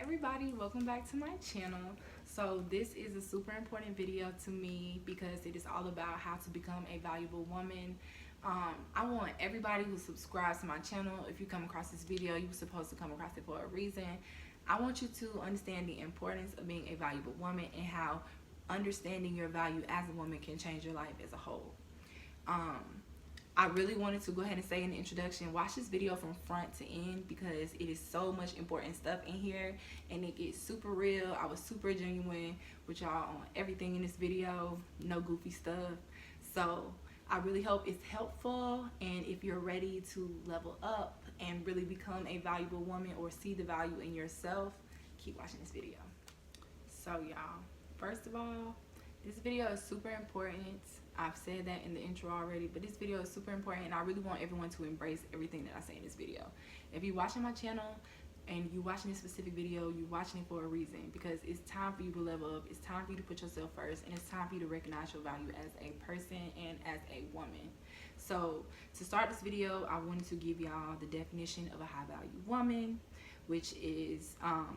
everybody, welcome back to my channel. So this is a super important video to me because it is all about how to become a valuable woman. I want everybody who subscribes to my channel, if you come across this video, you're supposed to come across it for a reason. I want you to understand the importance of being a valuable woman and how understanding your value as a woman can change your life as a whole. I really wanted to go ahead and say in the introduction, watch this video from front to end because it is so much important stuff in here and it gets super real. I was super genuine with y'all on everything in this video, no goofy stuff. So I really hope it's helpful, and if you're ready to level up and really become a valuable woman or see the value in yourself, keep watching this video. So y'all, first of all, this video is super important. I've said that in the intro already, but this video is super important and I really want everyone to embrace everything that I say in this video. If you're watching my channel and you're watching this specific video, you're watching it for a reason, because it's time for you to level up, it's time for you to put yourself first, and it's time for you to recognize your value as a person and as a woman. So to start this video, I wanted to give y'all the definition of a high value woman, which is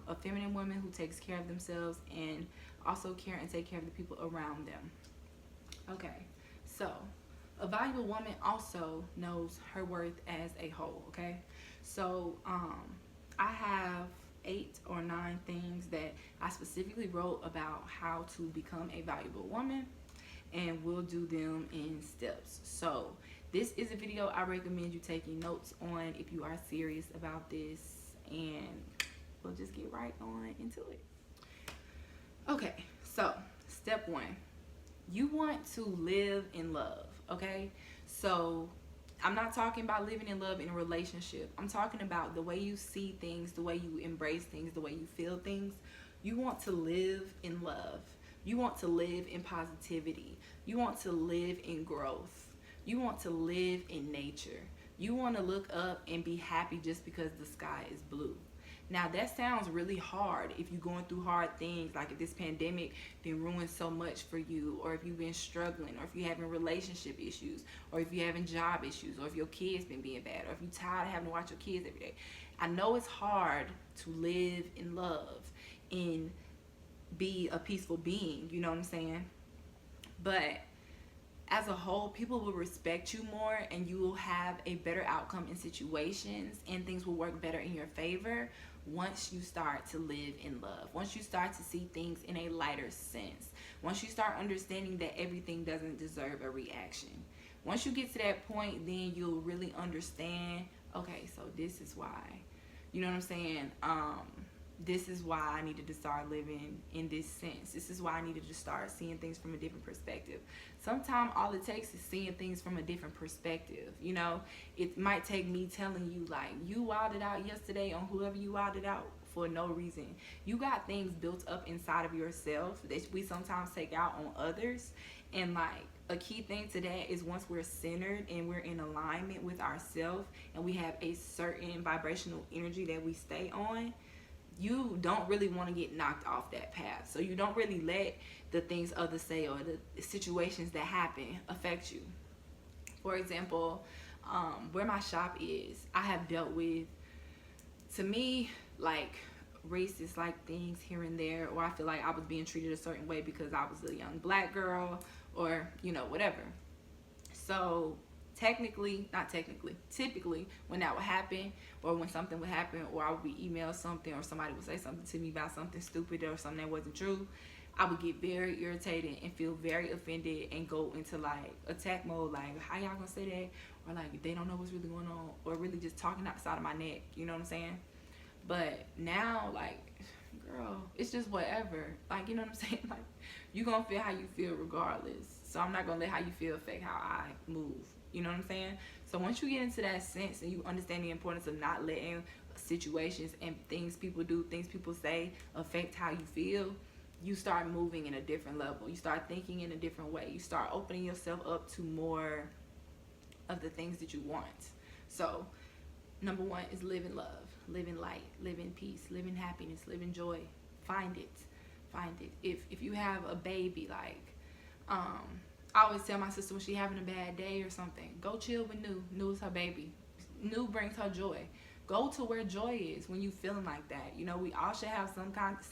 a feminine woman who takes care of themselves and also care and take care of the people around them. Okay, so a valuable woman also knows her worth as a whole. Okay, so I have 8 or 9 things that I specifically wrote about how to become a valuable woman, and we'll do them in steps. So this is a video I recommend you taking notes on if you are serious about this, and we'll just get right on into it. Okay, so step 1, you want to live in love. Okay, so I'm not talking about living in love in a relationship. I'm talking about the way you see things, the way you embrace things, the way you feel things. You want to live in love. You want to live in positivity. You want to live in growth. You want to live in nature. You want to look up and be happy just because the sky is blue. Now that sounds really hard if you're going through hard things, like if this pandemic been ruined so much for you, or if you've been struggling, or if you're having relationship issues, or if you're having job issues, or if your kids been being bad, or if you're tired of having to watch your kids every day. I know it's hard to live in love and be a peaceful being, you know what I'm saying? But as a whole, people will respect you more and you will have a better outcome in situations, and things will work better in your favor once you start to live in love. Once you start to see things in a lighter sense. Once you start understanding that everything doesn't deserve a reaction. Once you get to that point, then you'll really understand, okay, so this is why. You know what I'm saying? This is why I needed to start living in this sense. This is why I needed to start seeing things from a different perspective. Sometimes all it takes is seeing things from a different perspective. You know, it might take me telling you, like, you wilded out yesterday on whoever you wilded out for no reason. You got things built up inside of yourself that we sometimes take out on others. And like, a key thing to that is once we're centered and we're in alignment with ourselves and we have a certain vibrational energy that we stay on, you don't really want to get knocked off that path. So you don't really let the things others say or the situations that happen affect you. For example, where my shop is, I have dealt with, to me, like racist like things here and there, or I feel like I was being treated a certain way because I was a young black girl, or you know, whatever. So typically when that would happen, or when something would happen, or I would be emailed something, or somebody would say something to me about something stupid or something that wasn't true, I would get very irritated and feel very offended and go into like attack mode, like, how y'all gonna say that? Or like, they don't know what's really going on, or really just talking outside of my neck, you know what I'm saying? But now, like, girl, it's just whatever, like, you know what I'm saying? Like, you gonna feel how you feel regardless, so I'm not gonna let how you feel affect how I move. You know what I'm saying? So once you get into that sense and you understand the importance of not letting situations and things people do, things people say affect how you feel, you start moving in a different level. You start thinking in a different way. You start opening yourself up to more of the things that you want. So number 1 is live in love, live in light, live in peace, live in happiness, live in joy. Find it. Find it. If you have a baby, like, I always tell my sister when she having a bad day or something, go chill with New. New is her baby. New brings her joy. Go to where joy is when you feeling like that. You know, we all should have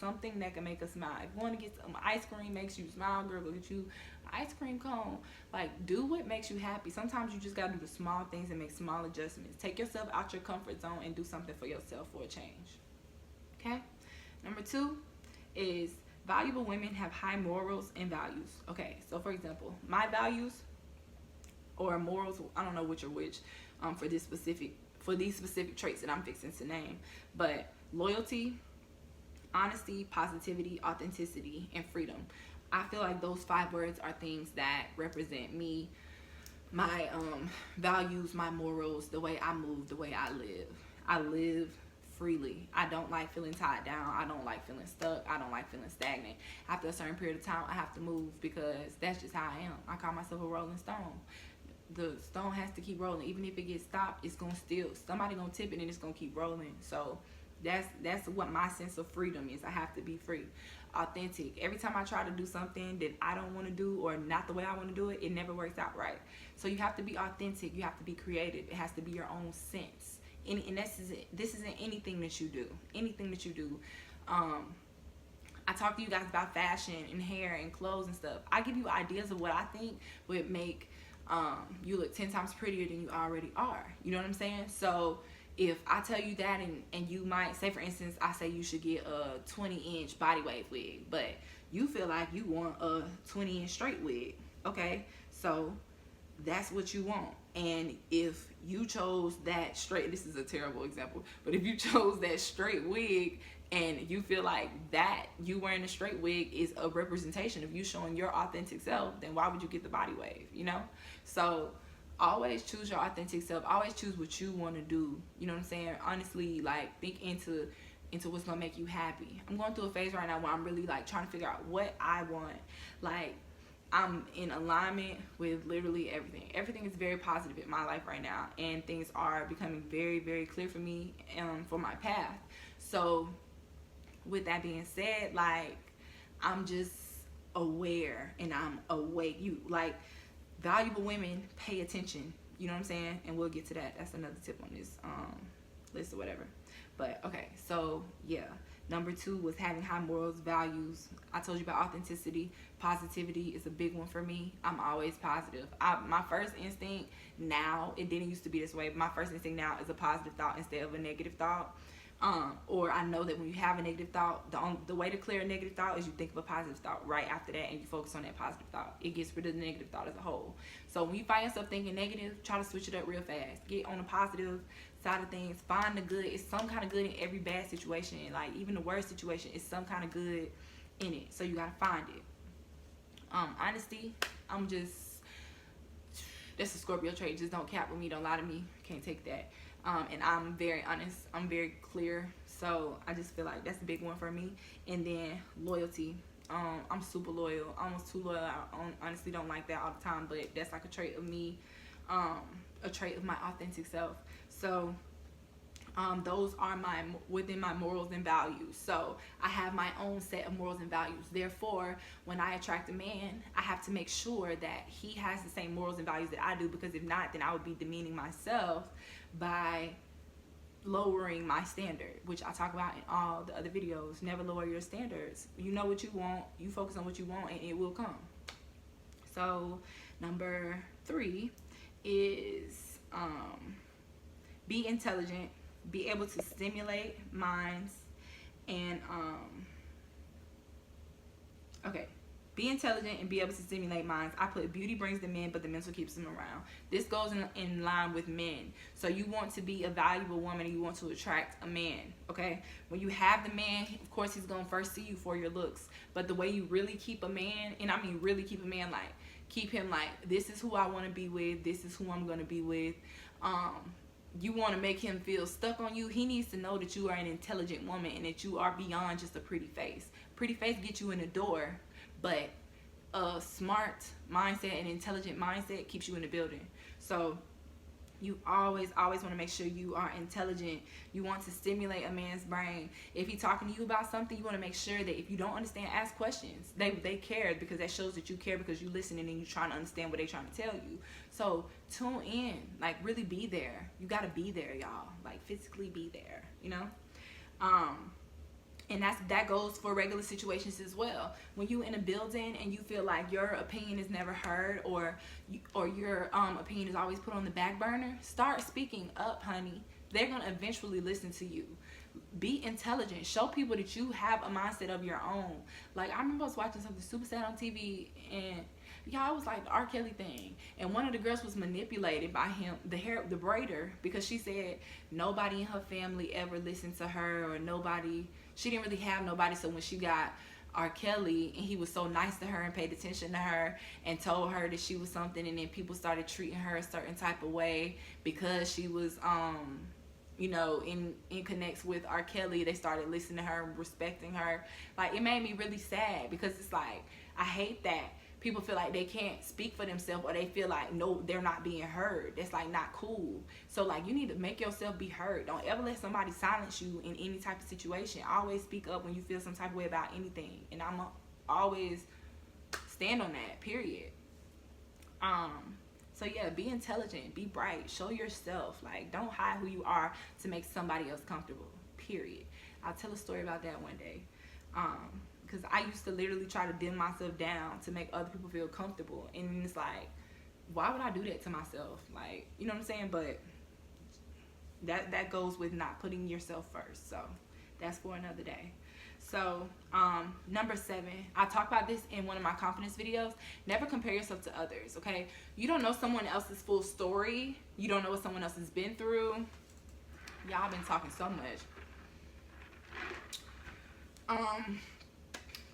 something that can make us smile. If you want to get some ice cream makes you smile, girl, go get you an ice cream cone. Like, do what makes you happy. Sometimes you just gotta do the small things and make small adjustments. Take yourself out your comfort zone and do something for yourself for a change. Okay? Number 2 is valuable women have high morals and values. Okay, so for example, my values or morals, I don't know which are which, for these specific traits that I'm fixing to name, but loyalty, honesty, positivity, authenticity, and freedom. I feel like those 5 words are things that represent me, my values, my morals, the way I move, the way I live. I live freely. I don't like feeling tied down. I don't like feeling stuck. I don't like feeling stagnant. After a certain period of time, I have to move because that's just how I am. I call myself a rolling stone. The stone has to keep rolling. Even if it gets stopped, it's gonna still, somebody gonna tip it and it's gonna keep rolling. So that's what my sense of freedom is. I have to be free. Authentic. Every time I try to do something that I don't want to do or not the way I want to do it, it never works out right. So you have to be authentic. You have to be creative. It has to be your own sense. And this isn't anything that you do. Anything that you do. I talk to you guys about fashion and hair and clothes and stuff. I give you ideas of what I think would make you look 10 times prettier than you already are. You know what I'm saying? So if I tell you that and you might say, for instance, I say you should get a 20-inch body wave wig, but you feel like you want a 20-inch straight wig. Okay, so that's what you want. And if you chose that straight, this is a terrible example, but if you chose that straight wig and you feel like that you wearing a straight wig is a representation of you showing your authentic self, then why would you get the body wave, you know? So always choose your authentic self. Always choose what you want to do. You know what I'm saying? Honestly, like, think into what's gonna make you happy. I'm going through a phase right now where I'm really like trying to figure out what I want. Like, I'm in alignment with literally everything. Everything is very positive in my life right now, and things are becoming very, very clear for me for my path. So with that being said, like, I'm just aware and I'm awake. You like, valuable women pay attention. You know what I'm saying? And we'll get to that. That's another tip on this list or whatever. But okay, so yeah. Number 2 was having high morals, values. I told you about authenticity. Positivity is a big one for me. I'm always positive. My first instinct now, it didn't used to be this way, but my first instinct now is a positive thought instead of a negative thought. Or I know that when you have a negative thought, the way to clear a negative thought is you think of a positive thought right after that and you focus on that positive thought. It gets rid of the negative thought as a whole. So when you find yourself thinking negative, try to switch it up real fast. Get on the positive side of things. Find the good. It's some kind of good in every bad situation. Like, even the worst situation is some kind of good in it. So you gotta find it. Honesty, that's a Scorpio trait. Just don't cap with me. Don't lie to me. Can't take that. And I'm very honest. I'm very clear. So I just feel like that's a big one for me. And then loyalty. I'm super loyal. Almost too loyal. I honestly don't like that all the time. But that's like a trait of me. A trait of my authentic self. So those are within my morals and values. So I have my own set of morals and values. Therefore, when I attract a man, I have to make sure that he has the same morals and values that I do, because if not, then I would be demeaning myself by lowering my standard, which I talk about in all the other videos. Never lower your standards. You know what you want, you focus on what you want, and it will come. So number 3 is be intelligent, be able to stimulate minds, and be intelligent and be able to stimulate minds. I put beauty brings them in, but the mental keeps them around. This goes in line with men. So you want to be a valuable woman and you want to attract a man, okay? When you have the man, of course, he's going to first see you for your looks. But the way you really keep a man, and I mean really keep a man, like, keep him like, this is who I want to be with, this is who I'm going to be with. You want to make him feel stuck on you. He needs to know that you are an intelligent woman and that you are beyond just a pretty face. Pretty face gets you in the door, but a smart mindset and intelligent mindset keeps you in the building. So You always want to make sure you are intelligent. You want to stimulate a man's brain. If he's talking to you about something, you want to make sure that if you don't understand, ask questions. They care, because that shows that you care, because you listening and you trying to understand what they trying to tell you. So tune in, like really be there. You got to be there, y'all. Like physically be there, you know? And that goes for regular situations as well. When you in a building and you feel like your opinion is never heard, or your opinion is always put on the back burner, start speaking up, honey. They're gonna eventually listen to you. Be intelligent. Show people that you have a mindset of your own. Like, I remember I was watching something super sad on TV, and y'all, it was like the R. Kelly thing, and one of the girls was manipulated by him, the braider, because she said nobody in her family ever listened to her, or she didn't really have nobody. So when she got R. Kelly, and he was so nice to her and paid attention to her and told her that she was something, and then people started treating her a certain type of way because she was you know, in connects with R. Kelly. They started listening to her and respecting her. Like, it made me really sad, because it's like, I hate that people feel like they can't speak for themselves, or they feel like, no, they're not being heard. That's like not cool. So like, you need to make yourself be heard. Don't ever let somebody silence you in any type of situation. Always speak up when you feel some type of way about anything, and I'm always stand on that, period. So yeah, be intelligent, be bright, show yourself. Like, don't hide who you are to make somebody else comfortable, period. I'll tell a story about that one day. Because I used to literally try to dim myself down to make other people feel comfortable. And it's like, why would I do that to myself? Like, you know what I'm saying? But that goes with not putting yourself first. So that's for another day. So number 7, I talk about this in one of my confidence videos. Never compare yourself to others, okay? You don't know someone else's full story. You don't know what someone else has been through. Y'all, I've been talking so much.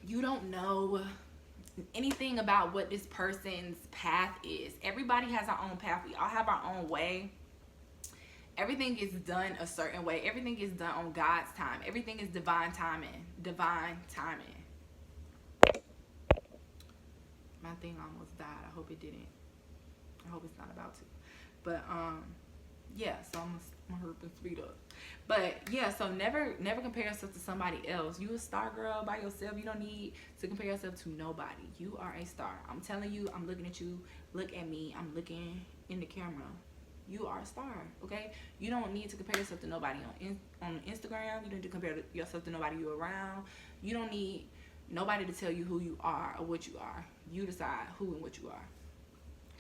You don't know anything about what this person's path is. Everybody has our own path. We all have our own way. Everything is done a certain way. Everything is done on God's time. Everything is divine timing. Divine timing. My thing almost died. I hope it didn't. I hope it's not about to. But yeah, so I'm gonna hurry up and speed up. But yeah, so never compare yourself to somebody else. You a star, girl, by yourself. You don't need to compare yourself to nobody. You are a star. I'm telling you, I'm looking at you. Look at me. I'm looking in the camera. You are a star, okay? You don't need to compare yourself to nobody on Instagram. You don't need to compare yourself to nobody you're around. You don't need nobody to tell you who you are or what you are. You decide who and what you are,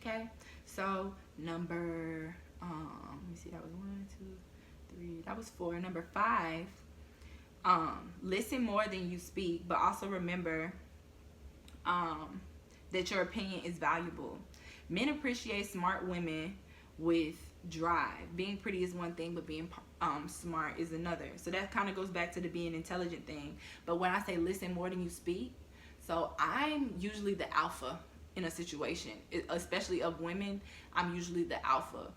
okay? So number, let me see, that was 1, 2, 3, that was 4. Number 5, listen more than you speak, but also remember that your opinion is valuable. Men appreciate smart women with drive. Being pretty is one thing, but being smart is another. So that kind of goes back to the being intelligent thing. But when I say listen more than you speak, so I'm usually the alpha in a situation, especially of women. I'm usually the alpha,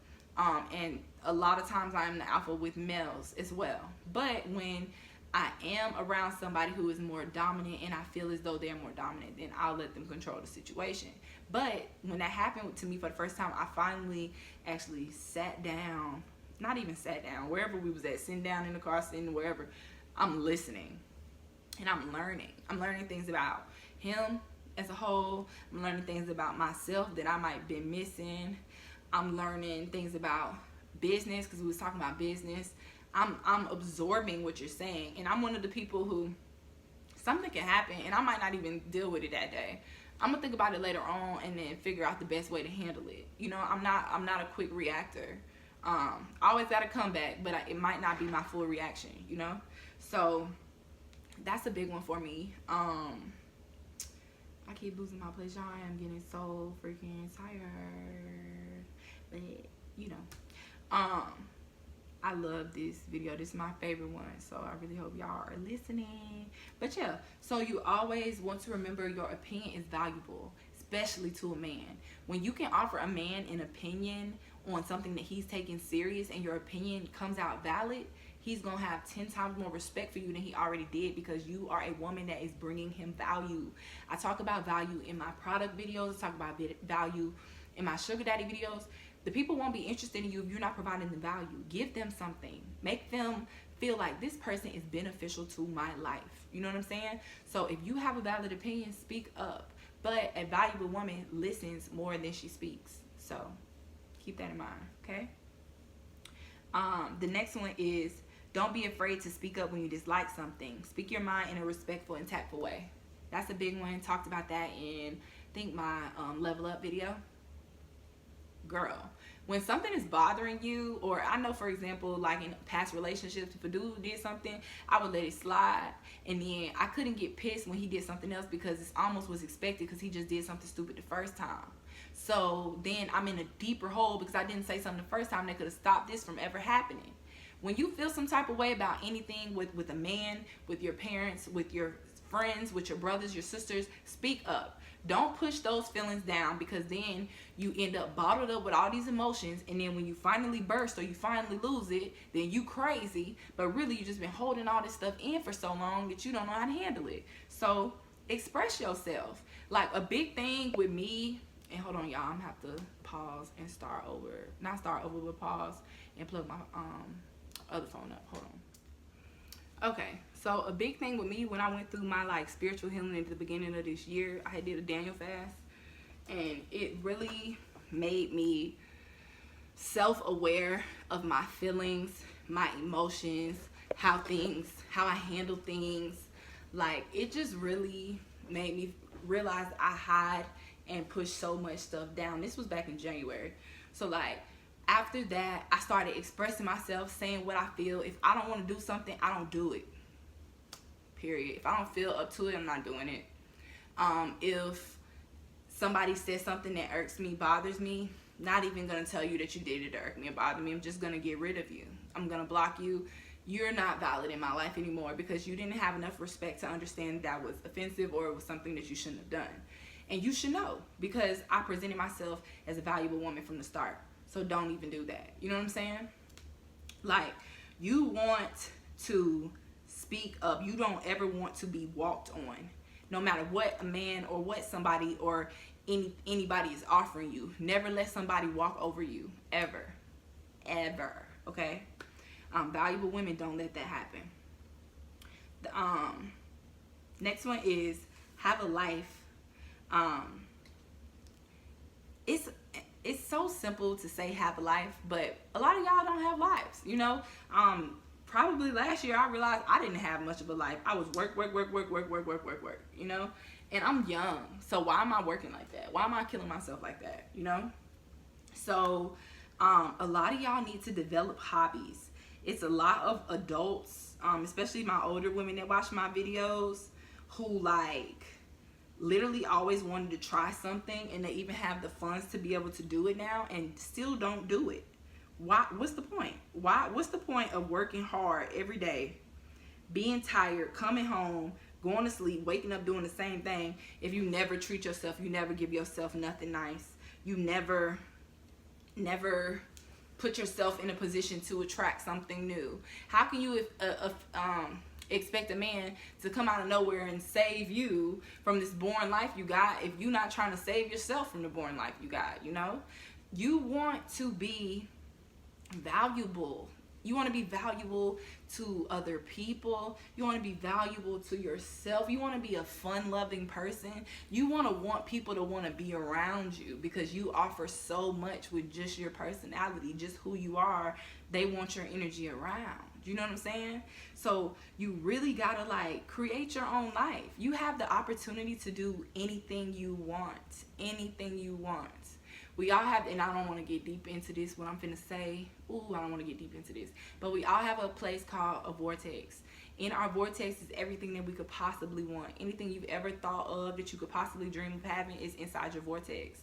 and a lot of times I am the alpha with males as well. But when I am around somebody who is more dominant and I feel as though they're more dominant, then I'll let them control the situation. But when that happened to me for the first time, I finally actually sat down, not even sat down, wherever we was at, sitting down in the car, sitting wherever, I'm listening and I'm learning. I'm learning things about him as a whole. I'm learning things about myself that I might have been missing. I'm learning things about business, because we was talking about business. I'm absorbing what you're saying, and I'm one of the people who something can happen and I might not even deal with it that day. I'm gonna think about it later on and then figure out the best way to handle it. You know, I'm not a quick reactor. I always got to come back, but it might not be my full reaction, you know? So that's a big one for me. I keep losing my place, y'all. I am getting so freaking tired. But, you know, I love this video. This is my favorite one, so I really hope y'all are listening. But yeah, so you always want to remember your opinion is valuable, especially to a man. When you can offer a man an opinion on something that he's taking serious and your opinion comes out valid, he's gonna have 10 times more respect for you than he already did, because you are a woman that is bringing him value. I talk about value in my product videos. I talk about value in my sugar daddy videos. The people won't be interested in you if you're not providing them value. Give them something. Make them feel like this person is beneficial to my life. You know what I'm saying? So if you have a valid opinion, speak up. But a valuable woman listens more than she speaks. So keep that in mind, okay? The next one is, don't be afraid to speak up when you dislike something. Speak your mind in a respectful and tactful way. That's a big one. Talked about that in, I think, my Level Up video. Girl, when something is bothering you, or I know, for example, like in past relationships, if a dude did something, I would let it slide, and then I couldn't get pissed when he did something else because it almost was expected because he just did something stupid the first time. So then I'm in a deeper hole because I didn't say something the first time that could have stopped this from ever happening. When you feel some type of way about anything with a man, with your parents, with your friends, with your brothers, your sisters, speak up. Don't push those feelings down, because then you end up bottled up with all these emotions, and then when you finally burst or you finally lose it, then you crazy, but really you just been holding all this stuff in for so long that you don't know how to handle it. So express yourself. Like a big thing with me, and hold on y'all, I'm gonna have to pause and start over. Not start over, but pause and plug my other phone up. Hold on. Okay, so a big thing with me when I went through my like spiritual healing at the beginning of this year, I did a Daniel fast, and it really made me self-aware of my feelings, my emotions, how I handle things. Like, it just really made me realize I hide and push so much stuff down. This was back in January. So like, after that, I started expressing myself, saying what I feel. If I don't want to do something, I don't do it. Period. If I don't feel up to it, I'm not doing it. If somebody says something that irks me, bothers me, not even going to tell you that you did it to irk me or bother me. I'm just going to get rid of you. I'm going to block you. You're not valid in my life anymore because you didn't have enough respect to understand that was offensive or it was something that you shouldn't have done. And you should know, because I presented myself as a valuable woman from the start. So don't even do that. You know what I'm saying? Like, you want to speak up. You don't ever want to be walked on. No matter what a man or what somebody or anybody is offering you. Never let somebody walk over you. Ever. Ever. Okay? Valuable women don't let that happen. The next one is have a life. It's so simple to say have a life, but a lot of y'all don't have lives, you know. Probably last year I realized I didn't have much of a life. I was work, you know. And I'm young, so why am I working like that? Why am I killing myself like that, you know? So a lot of y'all need to develop hobbies. It's a lot of adults, especially my older women that watch my videos, who like literally always wanted to try something, and they even have the funds to be able to do it now and still don't do it. Why? What's the point? What's the point of working hard every day, being tired, coming home, going to sleep, waking up, doing the same thing, if you never treat yourself, you never give yourself nothing nice, you never put yourself in a position to attract something new? How can you expect a man to come out of nowhere and save you from this boring life you got if you're not trying to save yourself from the boring life you got? You know, you want to be valuable. You want to be valuable to other people. You want to be valuable to yourself. You want to be a fun-loving person. You want people to want to be around you because you offer so much with just your personality, just who you are. They want your energy around. You know what I'm saying? So you really gotta like create your own life. You have the opportunity to do anything you want. Anything you want. We all have, and I don't want to get deep into this, what I'm finna say. Ooh, I don't want to get deep into this. But we all have a place called a vortex. In our vortex is everything that we could possibly want. Anything you've ever thought of that you could possibly dream of having is inside your vortex.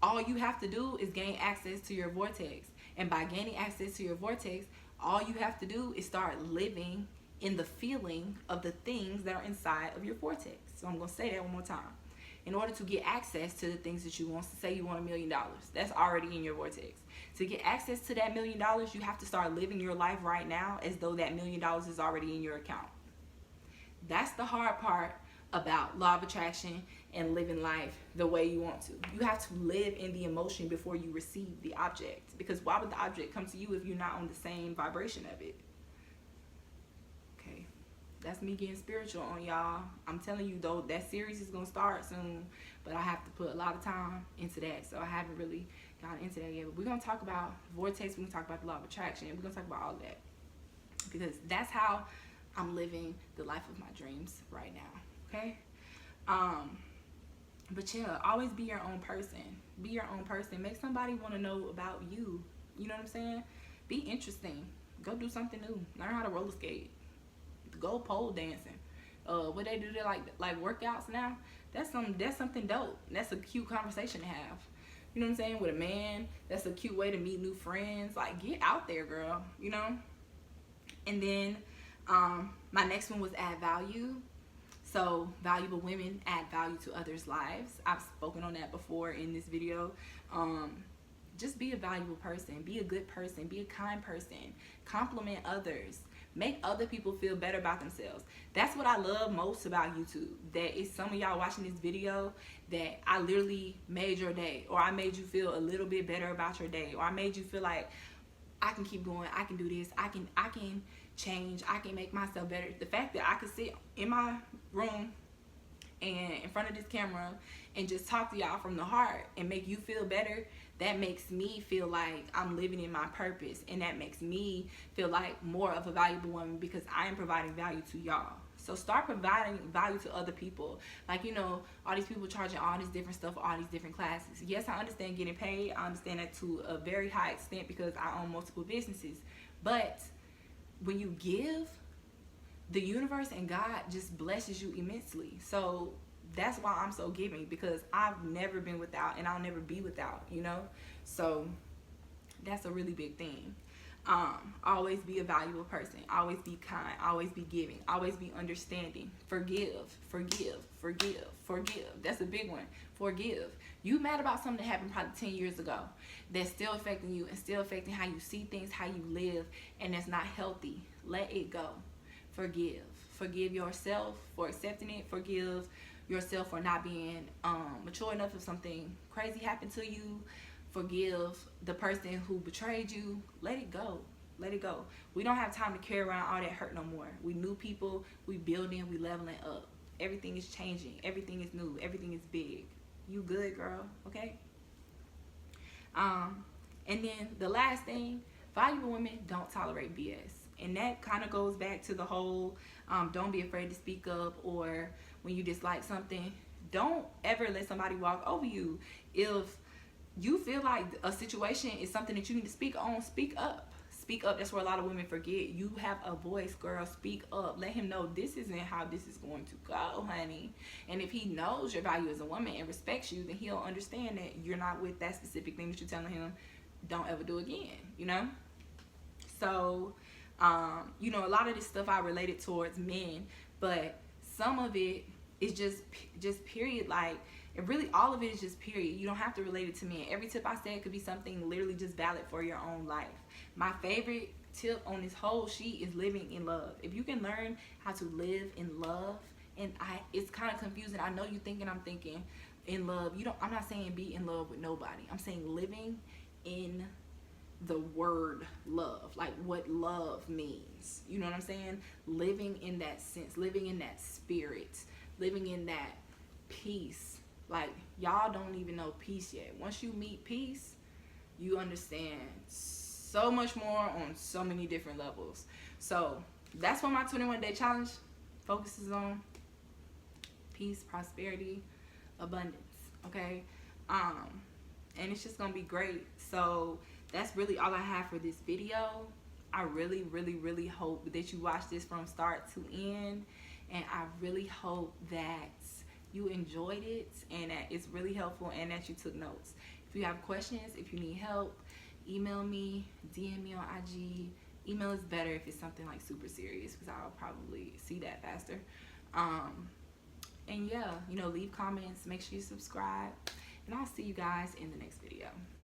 All you have to do is gain access to your vortex. And by gaining access to your vortex, all you have to do is start living in the feeling of the things that are inside of your vortex. So I'm going to say that one more time. In order to get access to the things that you want, say you want $1 million, that's already in your vortex. To get access to that $1 million, you have to start living your life right now as though that $1 million is already in your account. That's the hard part about law of attraction and living life the way you want to. You have to live in the emotion before you receive the object, because why would the object come to you if you're not on the same vibration of it? Okay, that's me getting spiritual on y'all. I'm telling you though, that series is gonna start soon, but I have to put a lot of time into that, so I haven't really gotten into that yet. But we're gonna talk about vortex, we're gonna talk about the law of attraction, we're gonna talk about all of that, because that's how I'm living the life of my dreams right now. Okay, but yeah, always be your own person. Be your own person. Make somebody want to know about you. You know what I'm saying? Be interesting. Go do something new. Learn how to roller skate. Go pole dancing. What they do, they like workouts now. That's something dope. That's a cute conversation to have. You know what I'm saying? With a man, that's a cute way to meet new friends. Like, get out there, girl. You know. And then my next one was add value. So valuable women add value to others' lives. I've spoken on that before in this video. Just be a valuable person. Be a good person. Be a kind person. Compliment others. Make other people feel better about themselves. That's what I love most about YouTube. That is some of y'all watching this video that I literally made your day, or I made you feel a little bit better about your day, or I made you feel like I can keep going, I can do this, I can change, I can make myself better. The fact that I could sit in my room and in front of this camera and just talk to y'all from the heart and make you feel better, that makes me feel like I'm living in my purpose, and that makes me feel like more of a valuable woman because I am providing value to y'all. So start providing value to other people. Like, you know, all these people charging all this different stuff, all these different classes. Yes, I understand getting paid. I understand that to a very high extent because I own multiple businesses. But when you give, the universe and God just blesses you immensely. So that's why I'm so giving, because I've never been without and I'll never be without, you know. So that's a really big thing. Always be a valuable person. Always be kind. Always be giving. Always be understanding. Forgive. That's a big one. Forgive. You mad about something that happened probably 10 years ago that's still affecting you and still affecting how you see things, how you live, and that's not healthy. Let it go. Forgive. Forgive yourself for accepting it. Forgive yourself for not being mature enough if something crazy happened to you. Forgive the person who betrayed you. Let it go. Let it go. We don't have time to carry around all that hurt no more. We new people. We building. We leveling up. Everything is changing. Everything is new. Everything is big. You good, girl? Okay. And then the last thing, valuable women don't tolerate BS. And that kind of goes back to the whole don't be afraid to speak up, or when you dislike something, don't ever let somebody walk over you. If you feel like a situation is something that you need to speak on, speak up. Speak up. That's where a lot of women forget. You have a voice, girl. Speak up. Let him know this isn't how this is going to go, honey. And if he knows your value as a woman and respects you, then he'll understand that you're not with that specific thing that you're telling him. Don't ever do again, you know? So, you know, a lot of this stuff I related towards men, but some of it is just period. Like, and really all of it is just period. You don't have to relate it to men. Every tip I said could be something literally just valid for your own life. My favorite tip on this whole sheet is living in love. If you can learn how to live in love, and it's kind of confusing. I know you thinking I'm thinking in love. I'm not saying be in love with nobody. I'm saying living in the word love, like what love means. You know what I'm saying? Living in that sense, living in that spirit, living in that peace. Like, y'all don't even know peace yet. Once you meet peace, you understand so much more on so many different levels. So that's what my 21-day challenge focuses on: peace, prosperity, abundance. Okay, and it's just gonna be great. So that's really all I have for this video. I really hope that you watch this from start to end, and I really hope that you enjoyed it and that it's really helpful and that you took notes. If you have questions, if you need help, email me, DM me on IG. Email is better if it's something like super serious, because I'll probably see that faster. And yeah, you know, leave comments, make sure you subscribe, and I'll see you guys in the next video.